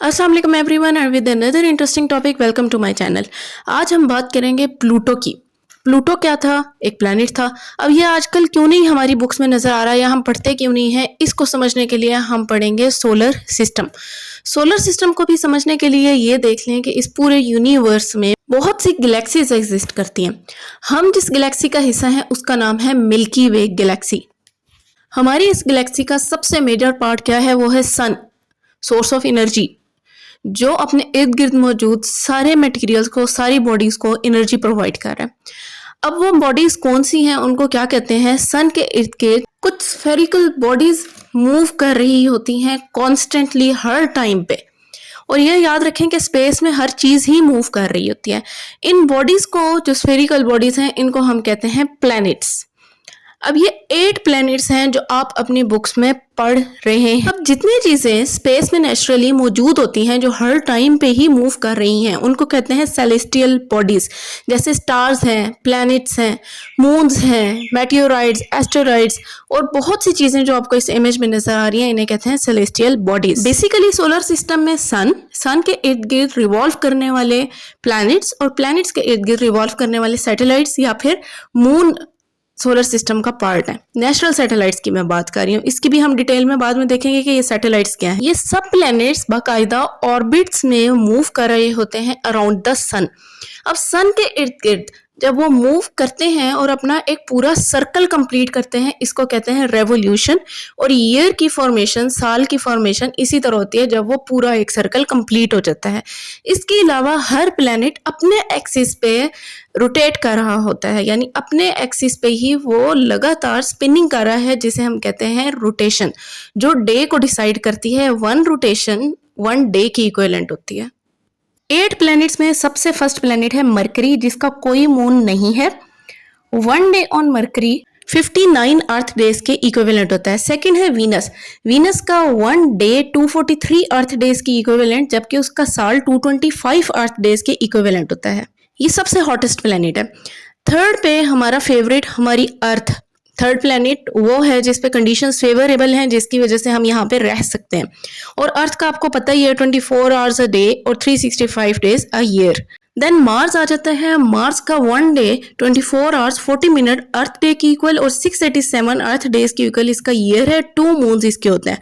अस्सलाम वालेकुम everyone and with another interesting topic welcome to my channel. आज हम बात करेंगे प्लूटो की। प्लूटो क्या था? एक प्लैनेट था। अब ये आजकल क्यों नहीं हमारी बुक्स में नज़र आ रहा है या हम पढ़ते क्यों नहीं है, इसको समझने के लिए हम पढ़ेंगे सोलर सिस्टम। सोलर सिस्टम को भी समझने के लिए ये देख लें कि इस पूरे यूनिवर्स में बहुत सी गैलेक्सीज एग्जिस्ट करती हैं। हम जिस गैलेक्सी का हिस्सा हैं उसका नाम है मिल्की वे गैलेक्सी। हमारी इस गैलेक्सी का सबसे मेजर पार्ट क्या है? वो है सन, सोर्स ऑफ एनर्जी, जो अपने इर्द गिर्द मौजूद सारे मटेरियल्स को, सारी बॉडीज को एनर्जी प्रोवाइड कर रहा है। अब वो बॉडीज कौन सी हैं, उनको क्या कहते हैं? सन के इर्द गिर्द कुछ स्फेरिकल बॉडीज मूव कर रही होती हैं कॉन्स्टेंटली हर टाइम पे। और ये याद रखें कि स्पेस में हर चीज ही मूव कर रही होती है। इन बॉडीज को, जो स्फेरिकल बॉडीज हैं, इनको हम कहते हैं प्लैनेट्स। अब ये 8 प्लैनेट्स हैं जो आप अपनी बुक्स में पढ़ रहे हैं। अब जितनी चीजें स्पेस में नेचुरली मौजूद होती हैं, जो हर टाइम पे ही मूव कर रही हैं, उनको कहते हैं सेलेस्टियल बॉडीज। जैसे स्टार्स हैं, प्लैनेट्स हैं, मून्स हैं, मेटियोराइड्स, एस्टेरॉइड्स और बहुत सी चीजें जो आपको इस इमेज में नजर आ रही हैं, इन्हें कहते हैं celestial bodies. Basically solar system में सन के इर्द गिर्द रिवॉल्व करने वाले प्लैनेट्स और प्लैनेट्स के इर्द गिर्द रिवॉल्व करने वाले सैटेलाइट्स या फिर मून सोलर सिस्टम का पार्ट है। नेचुरल सैटेलाइट्स की मैं बात कर रही हूँ, इसकी भी हम डिटेल में बाद में देखेंगे कि ये सैटेलाइट्स क्या हैं। ये सब प्लैनेट्स बाकायदा ऑर्बिट्स में मूव कर रहे होते हैं अराउंड द सन। अब सन के इर्द गिर्द जब वो मूव करते हैं और अपना एक पूरा सर्कल कंप्लीट करते हैं, इसको कहते हैं रेवोल्यूशन। और ईयर की फॉर्मेशन, साल की फॉर्मेशन इसी तरह होती है जब वो पूरा एक सर्कल कंप्लीट हो जाता है। इसके अलावा हर प्लैनेट अपने एक्सिस पे रोटेट कर रहा होता है, यानी अपने एक्सिस पे ही वो लगातार स्पिनिंग कर रहा है, जिसे हम कहते हैं रोटेशन, जो डे को डिसाइड करती है। 1 रोटेशन 1 डे की इक्विवेलेंट होती है। 8 प्लैनेट्स में सबसे फर्स्ट प्लैनेट है मरकरी, जिसका कोई मून नहीं है। 1 day on mercury 59 earth days के इक्विवेलेंट होता है। सेकंड है वीनस। वीनस का 1 डे 243 अर्थ डेज की इक्विवेलेंट, जबकि उसका साल 225 अर्थ डेज के इक्विवेलेंट होता है। ये सबसे हॉटेस्ट प्लैनेट है। थर्ड पे हमारा फेवरेट, हमारी अर्थ। थर्ड प्लैनेट वो है जिस पे कंडीशंस फेवरेबल हैं, जिसकी वजह से हम यहाँ पे रह सकते हैं। और अर्थ का आपको पता ही है 24 आवर्स अ डे और 365 days a year. Then Mars आ जाता है। मार्स का 1 day 24 hours 40 minute earth day की इक्वल और 687 अर्थ डेज की इक्वल इसका ईयर है। 2 मून्स इसके होते हैं।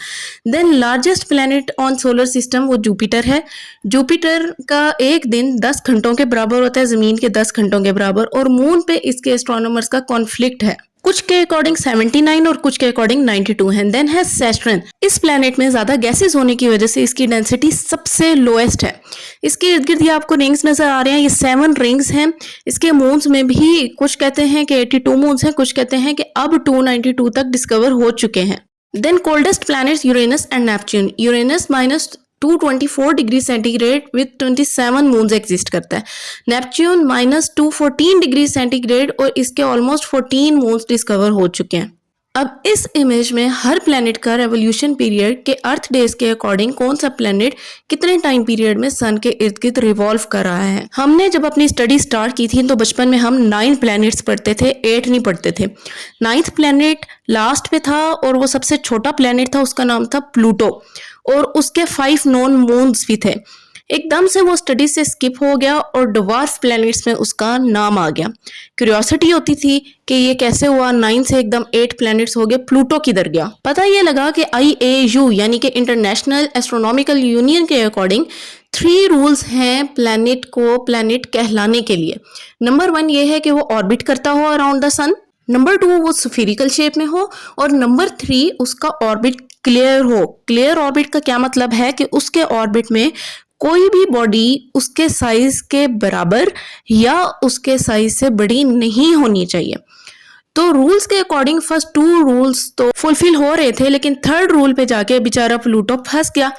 Then largest planet on solar system वो जुपिटर है। जुपिटर का एक दिन 10 घंटों के बराबर होता है, जमीन के 10 घंटों के बराबर। और मून पे इसके एस्ट्रोनॉमर्स का कॉन्फ्लिक्ट है, कुछ के अकॉर्डिंग 79 और कुछ के अकॉर्डिंग 92 है। देन है सैटर्न। इस प्लैनेट में ज्यादा गैसेस होने की वजह से इसकी डेंसिटी सबसे लोएस्ट है। इसके इर्द गिर्द ये आपको रिंग्स नजर आ रहे हैं, ये 7 रिंग्स हैं। इसके मून्स में भी कुछ कहते हैं कि 82 मून्स हैं, कुछ कहते हैं कि अब 292 तक डिस्कवर हो चुके हैं। Then coldest planets Uranus and Neptune. Uranus -224 degree centigrade with 27 moons exist करता है। नेपच्यून -214 डिग्री सेंटीग्रेड और इसके ऑलमोस्ट 14 मून्स डिस्कवर हो चुके हैं। अब इस इमेज में हर प्लैनेट का रेवोल्यूशन पीरियड के अर्थ डेज के अकॉर्डिंग कौन सा प्लैनेट कितने टाइम पीरियड में सन के इर्द गिर्द रिवॉल्व कर रहा है। हमने जब अपनी स्टडी स्टार्ट की थी तो बचपन में हम 9 प्लैनेट्स पढ़ते थे, 8 नहीं पढ़ते थे। 9th प्लैनेट लास्ट पे था और वो सबसे छोटा प्लैनेट था, उसका नाम था प्लूटो। और उसके 5 नॉन मून्स भी थे। एकदम से वो स्टडी से स्किप हो गया और डवार्फ प्लैनेट्स में उसका नाम आ गया। क्यूरियोसिटी होती थी कि ये कैसे हुआ, 9 से एकदम 8 प्लैनेट्स हो गए, प्लूटो किधर गया। पता ये लगा कि IAU यानी कि इंटरनेशनल एस्ट्रोनॉमिकल यूनियन के अकॉर्डिंग 3 रूल्स हैं प्लैनेट को प्लैनेट कहलाने के लिए। नंबर 1 ये है कि वो ऑर्बिट करता हो अराउंड द सन। नंबर 2 वो स्फेरिकल शेप में हो। और नंबर 3 उसका ऑर्बिट क्लियर हो। क्लियर ऑर्बिट का क्या मतलब है कि उसके ऑर्बिट में कोई भी बॉडी उसके साइज के बराबर या उसके साइज से बड़ी नहीं होनी चाहिए। तो रूल्स के अकॉर्डिंग फर्स्ट 2 रूल्स तो फुलफिल हो रहे थे, लेकिन 3rd रूल पे जाके बेचारा प्लूटो फंस गया।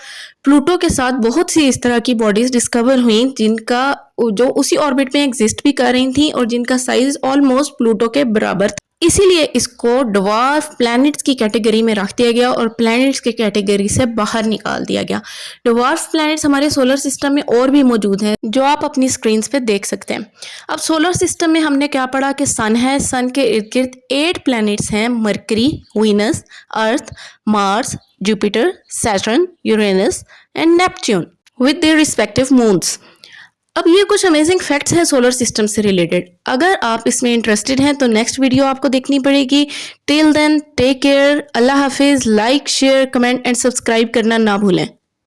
प्लूटो के साथ बहुत सी इस तरह की बॉडीज डिस्कवर हुई जिनका जो उसी ऑर्बिट में एग्जिस्ट भी कर रही थी और जिनका साइज ऑलमोस्ट प्लूटो के बराबर था। इसीलिए इसको डवार्फ प्लैनेट्स की कैटेगरी में रख दिया गया और प्लैनेट्स की कैटेगरी से बाहर निकाल दिया गया। डवार्फ प्लैनेट्स हमारे सोलर सिस्टम में और भी मौजूद हैं, जो आप अपनी स्क्रीन पे देख सकते हैं। अब सोलर सिस्टम में हमने क्या पढ़ा कि सन है, सन के इर्द गिर्द 8 प्लैनेट्स हैं, mercury, Venus, earth, Mars, Jupiter, Saturn, Uranus and Neptune. with their respective moons. अब ये कुछ अमेजिंग फैक्ट्स हैं सोलर सिस्टम से रिलेटेड। अगर आप इसमें इंटरेस्टेड हैं तो नेक्स्ट वीडियो आपको देखनी पड़ेगी। टिल देन टेक केयर, अल्लाह हाफिज। Like, share, comment and subscribe करना ना भूलें।